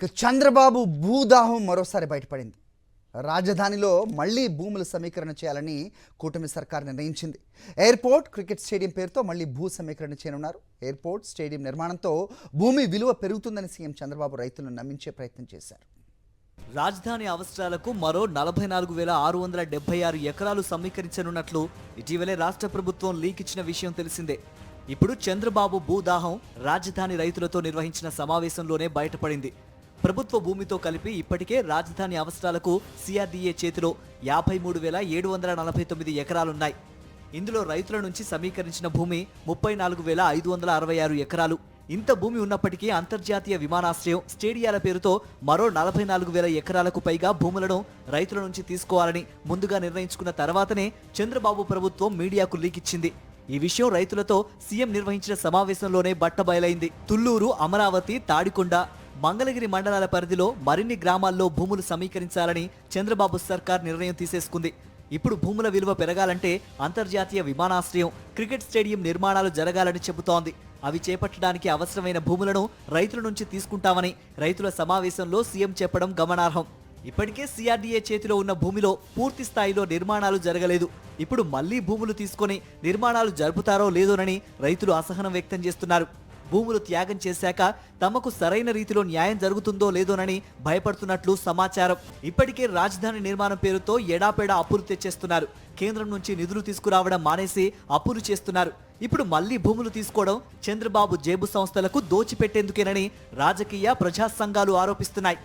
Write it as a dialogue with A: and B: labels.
A: చంద్రబాబు భూదాహం మరోసారి బయటపడింది. రాజధానిలో మళ్లీ భూముల సమీకరణ చేయాలని కూటమి సర్కార్ నిర్ణయించింది. ఎయిర్పోర్ట్, క్రికెట్ స్టేడియం పేరుతో మళ్లీ భూ సమీకరణ చేయనున్నారు. ఎయిర్పోర్ట్, స్టేడియం నిర్మాణంతో భూమి విలువ పెరుగుతుందని సీఎం చంద్రబాబు రైతులను నమ్మించే ప్రయత్నం చేశారు.
B: రాజధాని అవసరాలకు మరో 44,676 ఎకరాలు సమీకరించనున్నట్లు ఇటీవలే రాష్ట్ర ప్రభుత్వం లీక్ ఇచ్చిన విషయం తెలిసిందే. ఇప్పుడు చంద్రబాబు భూదాహం రాజధాని రైతులతో నిర్వహించిన సమావేశంలోనే బయటపడింది. ప్రభుత్వ భూమితో కలిపి ఇప్పటికే రాజధాని అవసరాలకు సిఆర్డీఏ చేతిలో 53,749 ఎకరాలున్నాయి. ఇందులో రైతుల నుంచి సమీకరించిన భూమి 34,566 ఎకరాలు. ఇంత భూమి ఉన్నప్పటికీ అంతర్జాతీయ విమానాశ్రయం, స్టేడియాల పేరుతో మరో 44,000 ఎకరాలకు పైగా భూములను రైతుల నుంచి తీసుకోవాలని ముందుగా నిర్ణయించుకున్న తర్వాతనే చంద్రబాబు ప్రభుత్వం మీడియాకు లీక్ ఇచ్చింది. ఈ విషయం రైతులతో సీఎం నిర్వహించిన సమావేశంలోనే బట్టబయలైంది. తుళ్లూరు, అమరావతి, తాడికొండ, మంగళగిరి మండలాల పరిధిలో మరిన్ని గ్రామాల్లో భూములు సమీకరించాలని చంద్రబాబు సర్కార్ నిర్ణయం తీసేసుకుంది. ఇప్పుడు భూముల విలువ పెరగాలంటే అంతర్జాతీయ విమానాశ్రయం, క్రికెట్ స్టేడియం నిర్మాణాలు జరగాలని చెబుతోంది. అవి చేపట్టడానికి అవసరమైన భూములను రైతుల నుంచి తీసుకుంటామని రైతుల సమావేశంలో సీఎం చెప్పడం గమనార్హం. ఇప్పటికే సిఆర్డీఏ చేతిలో ఉన్న భూమిలో పూర్తి స్థాయిలో నిర్మాణాలు జరగలేదు. ఇప్పుడు మళ్లీ భూములు తీసుకొని నిర్మాణాలు జరుపుతారో లేదోనని రైతులు అసహనం వ్యక్తం చేస్తున్నారు. భూములు త్యాగం చేశాక తమకు సరైన రీతిలో న్యాయం జరుగుతుందో లేదోనని భయపడుతున్నట్లు సమాచారం. ఇప్పటికే రాజధాని నిర్మాణం పేరుతో ఎడాపెడా అప్పులు తెచ్చేస్తున్నారు. కేంద్రం నుంచి నిధులు తీసుకురావడం మానేసి అప్పులు చేస్తున్నారు. ఇప్పుడు మళ్లీ భూములు తీసుకోవడం చంద్రబాబు జేబు సంస్థలకు దోచిపెట్టేందుకేనని రాజకీయ, ప్రజా సంఘాలు ఆరోపిస్తున్నాయి.